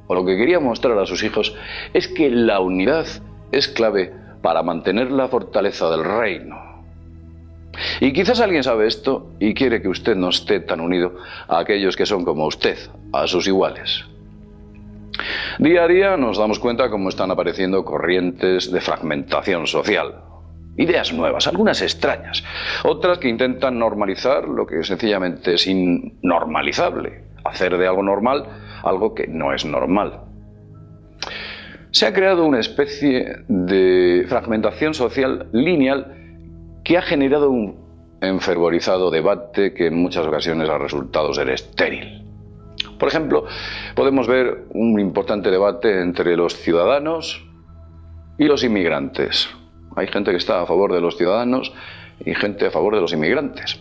o lo que quería mostrar a sus hijos, es que la unidad es clave para mantener la fortaleza del reino. Y quizás alguien sabe esto y quiere que usted no esté tan unido a aquellos que son como usted, a sus iguales. Día a día nos damos cuenta cómo están apareciendo corrientes de fragmentación social. Ideas nuevas, algunas extrañas, otras que intentan normalizar lo que sencillamente es innormalizable, hacer de algo normal algo que no es normal. Se ha creado una especie de fragmentación social lineal que ha generado un enfervorizado debate que en muchas ocasiones ha resultado ser estéril. Por ejemplo, podemos ver un importante debate entre los ciudadanos y los inmigrantes. Hay gente que está a favor de los ciudadanos y gente a favor de los inmigrantes.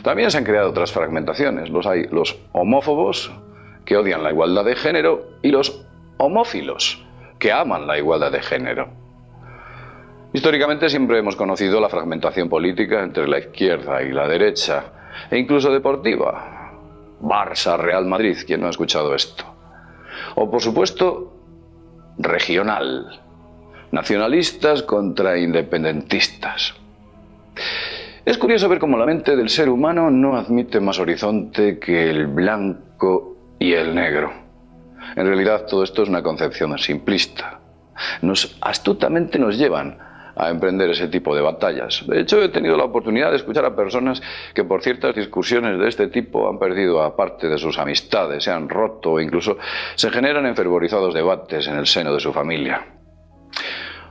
También se han creado otras fragmentaciones. Hay los homófobos, que odian la igualdad de género, y los homófilos, que aman la igualdad de género. Históricamente siempre hemos conocido la fragmentación política entre la izquierda y la derecha, e incluso deportiva. Barça, Real Madrid, ¿quién no ha escuchado esto? O por supuesto, regional. Nacionalistas contra independentistas. Es curioso ver cómo la mente del ser humano no admite más horizonte que el blanco y el negro. En realidad todo esto es una concepción simplista. Astutamente nos llevan a emprender ese tipo de batallas. De hecho, he tenido la oportunidad de escuchar a personas que por ciertas discusiones de este tipo han perdido a parte de sus amistades, se han roto o incluso se generan enfervorizados debates en el seno de su familia.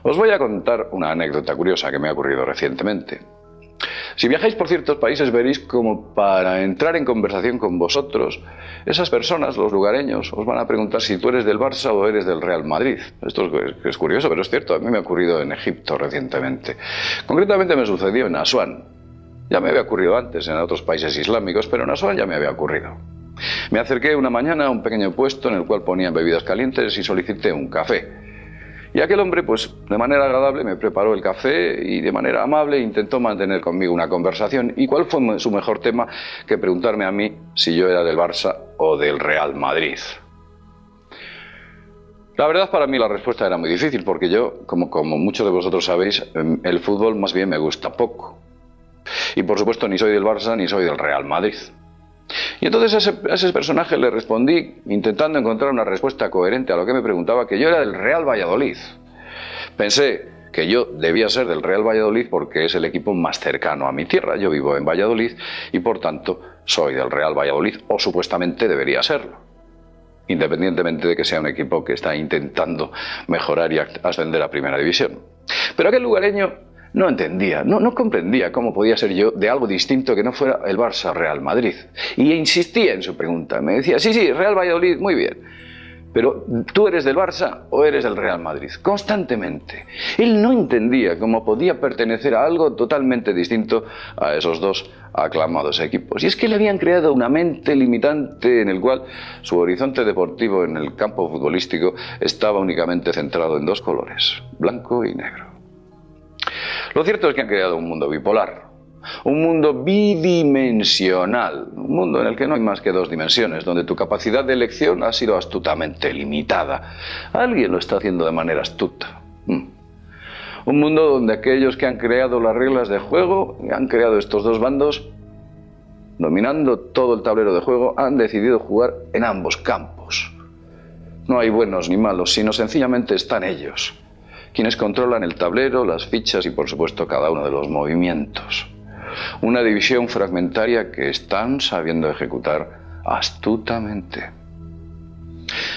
Os voy a contar una anécdota curiosa que me ha ocurrido recientemente. Si viajáis por ciertos países veréis como para entrar en conversación con vosotros, esas personas, los lugareños, os van a preguntar si tú eres del Barça o eres del Real Madrid. Esto es curioso, pero es cierto. A mí me ha ocurrido en Egipto recientemente. Concretamente me sucedió en Asuán. Ya me había ocurrido antes en otros países islámicos, pero en Asuán ya me había ocurrido. Me acerqué una mañana a un pequeño puesto en el cual ponían bebidas calientes y solicité un café. Y aquel hombre, pues, de manera agradable me preparó el café y de manera amable intentó mantener conmigo una conversación. ¿Y cuál fue su mejor tema que preguntarme a mí si yo era del Barça o del Real Madrid? La verdad, para mí la respuesta era muy difícil, porque yo, como muchos de vosotros sabéis, el fútbol más bien me gusta poco. Y por supuesto ni soy del Barça ni soy del Real Madrid. Y entonces a ese personaje le respondí, intentando encontrar una respuesta coherente a lo que me preguntaba, que yo era del Real Valladolid. Pensé que yo debía ser del Real Valladolid porque es el equipo más cercano a mi tierra. Yo vivo en Valladolid y por tanto soy del Real Valladolid, o supuestamente debería serlo, independientemente de que sea un equipo que está intentando mejorar y ascender a Primera División. Pero aquel lugareño no entendía, no comprendía cómo podía ser yo de algo distinto que no fuera el Barça Real Madrid. Y insistía en su pregunta. Me decía, sí, Real Valladolid, muy bien. Pero ¿tú eres del Barça o eres del Real Madrid? Constantemente. Él no entendía cómo podía pertenecer a algo totalmente distinto a esos dos aclamados equipos. Y es que le habían creado una mente limitante en el cual su horizonte deportivo en el campo futbolístico estaba únicamente centrado en dos colores, blanco y negro. Lo cierto es que han creado un mundo bipolar, un mundo bidimensional, un mundo en el que no hay más que dos dimensiones, donde tu capacidad de elección ha sido astutamente limitada. Alguien lo está haciendo de manera astuta. Un mundo donde aquellos que han creado las reglas de juego, han creado estos dos bandos, dominando todo el tablero de juego, han decidido jugar en ambos campos. No hay buenos ni malos, sino sencillamente están ellos, quienes controlan el tablero, las fichas y por supuesto cada uno de los movimientos. Una división fragmentaria que están sabiendo ejecutar astutamente.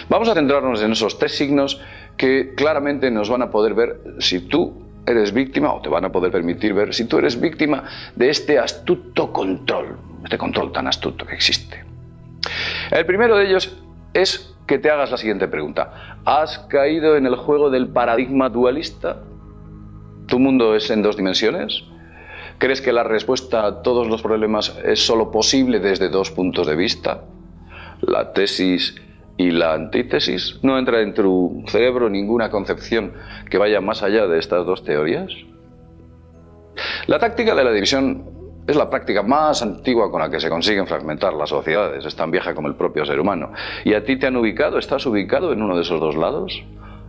Vamos a centrarnos en esos tres signos que claramente nos van a poder ver si tú eres víctima, o te van a poder permitir ver si tú eres víctima de este astuto control, este control tan astuto que existe. El primero de ellos es que te hagas la siguiente pregunta. ¿Has caído en el juego del paradigma dualista? ¿Tu mundo es en dos dimensiones? ¿Crees que la respuesta a todos los problemas es solo posible desde dos puntos de vista? ¿La tesis y la antítesis? ¿No entra en tu cerebro ninguna concepción que vaya más allá de estas dos teorías? La táctica de la división Es la práctica más antigua con la que se consiguen fragmentar las sociedades. Es tan vieja como el propio ser humano. ¿Y a ti te han ubicado? ¿Estás ubicado en uno de esos dos lados?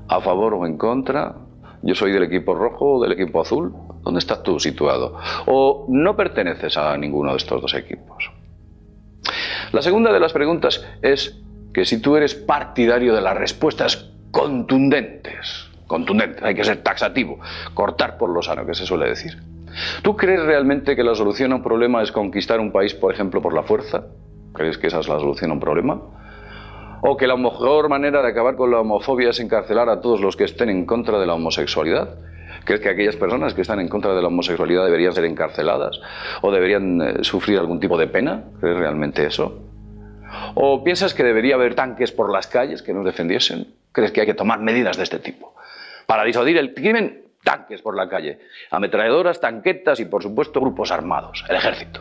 ¿A favor o en contra? ¿Yo soy del equipo rojo o del equipo azul? ¿Dónde estás tú situado? ¿O no perteneces a ninguno de estos dos equipos? La segunda de las preguntas es que si tú eres partidario de las respuestas contundentes. Contundentes, hay que ser taxativo, cortar por lo sano, que se suele decir. ¿Tú crees realmente que la solución a un problema es conquistar un país, por ejemplo, por la fuerza? ¿Crees que esa es la solución a un problema? ¿O que la mejor manera de acabar con la homofobia es encarcelar a todos los que estén en contra de la homosexualidad? ¿Crees que aquellas personas que están en contra de la homosexualidad deberían ser encarceladas? ¿O deberían sufrir algún tipo de pena? ¿Crees realmente eso? ¿O piensas que debería haber tanques por las calles que nos defendiesen? ¿Crees que hay que tomar medidas de este tipo? Para disuadir el crimen, tanques por la calle, ametralladoras, tanquetas y, por supuesto, grupos armados, el ejército.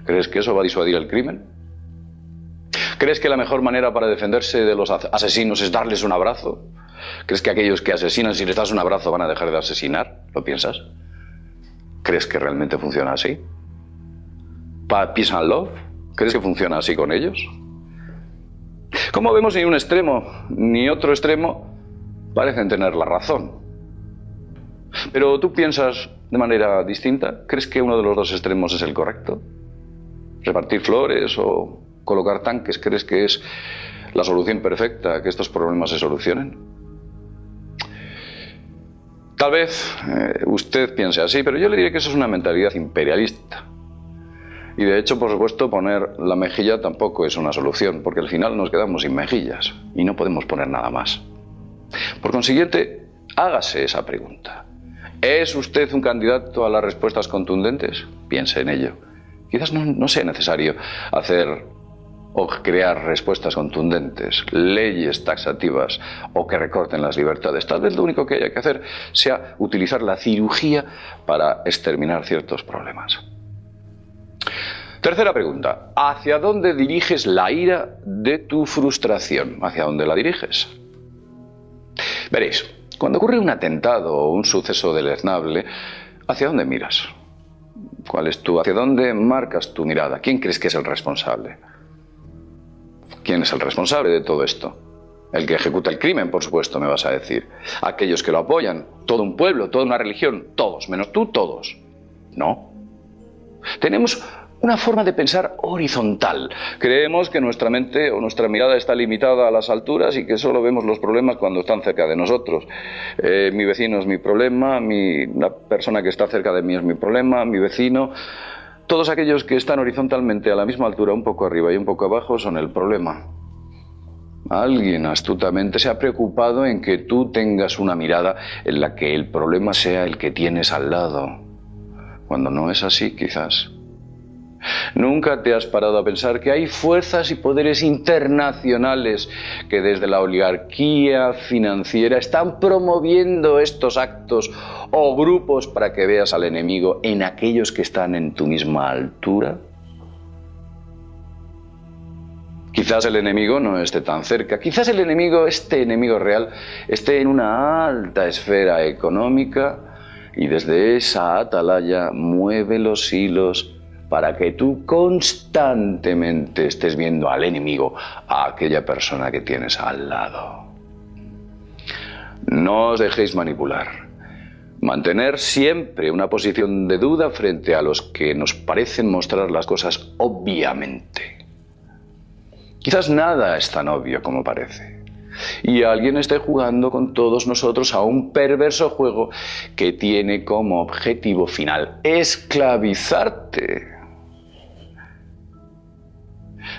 ¿Crees que eso va a disuadir el crimen? ¿Crees que la mejor manera para defenderse de los asesinos es darles un abrazo? ¿Crees que aquellos que asesinan, si les das un abrazo, van a dejar de asesinar? ¿Lo piensas? ¿Crees que realmente funciona así? ¿Peace and love? ¿Crees que funciona así con ellos? Como vemos, ni un extremo ni otro extremo parecen tener la razón. Pero tú piensas de manera distinta. ¿Crees que uno de los dos extremos es el correcto? ¿Repartir flores o colocar tanques? ¿Crees que es la solución perfecta a que estos problemas se solucionen? Tal vez usted piense así, pero yo le diré que eso es una mentalidad imperialista. Y de hecho, por supuesto, poner la mejilla tampoco es una solución, porque al final nos quedamos sin mejillas y no podemos poner nada más. Por consiguiente, hágase esa pregunta. ¿Es usted un candidato a las respuestas contundentes? Piense en ello. Quizás no sea necesario hacer o crear respuestas contundentes, leyes taxativas o que recorten las libertades. Tal vez lo único que haya que hacer sea utilizar la cirugía para exterminar ciertos problemas. Tercera pregunta. ¿Hacia dónde diriges la ira de tu frustración? ¿Hacia dónde la diriges? Veréis, cuando ocurre un atentado o un suceso deleznable, ¿hacia dónde miras? ¿Hacia dónde marcas tu mirada? ¿Quién crees que es el responsable? ¿Quién es el responsable de todo esto? El que ejecuta el crimen, por supuesto, me vas a decir. Aquellos que lo apoyan, todo un pueblo, toda una religión, todos, menos tú, todos. No. Tenemos una forma de pensar horizontal. Creemos que nuestra mente o nuestra mirada está limitada a las alturas y que solo vemos los problemas cuando están cerca de nosotros. Mi vecino es mi problema, la persona que está cerca de mí es mi problema, mi vecino. Todos aquellos que están horizontalmente a la misma altura, un poco arriba y un poco abajo, son el problema. Alguien astutamente se ha preocupado en que tú tengas una mirada en la que el problema sea el que tienes al lado, cuando no es así, quizás. ¿Nunca te has parado a pensar que hay fuerzas y poderes internacionales que desde la oligarquía financiera están promoviendo estos actos o grupos para que veas al enemigo en aquellos que están en tu misma altura? Quizás el enemigo no esté tan cerca, quizás el enemigo, este enemigo real, esté en una alta esfera económica y desde esa atalaya mueve los hilos para que tú constantemente estés viendo al enemigo, a aquella persona que tienes al lado. No os dejéis manipular. Mantener siempre una posición de duda frente a los que nos parecen mostrar las cosas obviamente. Quizás nada es tan obvio como parece. Y alguien esté jugando con todos nosotros a un perverso juego que tiene como objetivo final esclavizarte.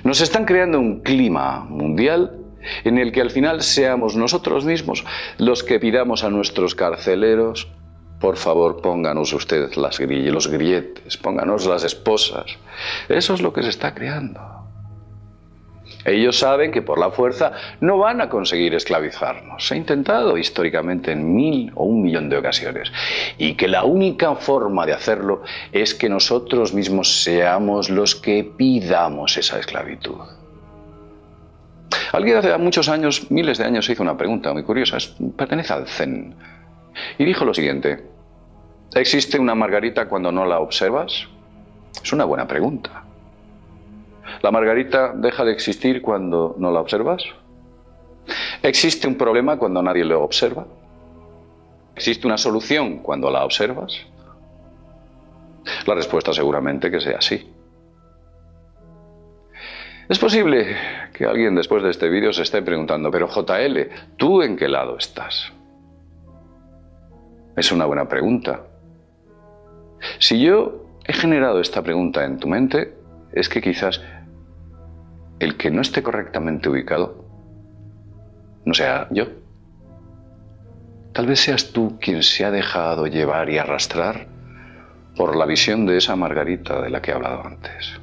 Nos están creando un clima mundial en el que al final seamos nosotros mismos los que pidamos a nuestros carceleros: por favor, pónganos ustedes los grilletes, pónganos las esposas. Eso es lo que se está creando. Ellos saben que por la fuerza no van a conseguir esclavizarnos. Se ha intentado históricamente en 1000 o 1.000.000 de ocasiones. Y que la única forma de hacerlo es que nosotros mismos seamos los que pidamos esa esclavitud. Alguien hace muchos años, miles de años, hizo una pregunta muy curiosa. Pertenece al Zen. Y dijo lo siguiente: ¿existe una margarita cuando no la observas? Es una buena pregunta. ¿La margarita deja de existir cuando no la observas? ¿Existe un problema cuando nadie lo observa? ¿Existe una solución cuando la observas? La respuesta seguramente que sea sí. Es posible que alguien después de este vídeo se esté preguntando, pero JL, ¿tú en qué lado estás? Es una buena pregunta. Si yo he generado esta pregunta en tu mente, es que quizás el que no esté correctamente ubicado no sea yo. Tal vez seas tú quien se ha dejado llevar y arrastrar por la visión de esa margarita de la que he hablado antes.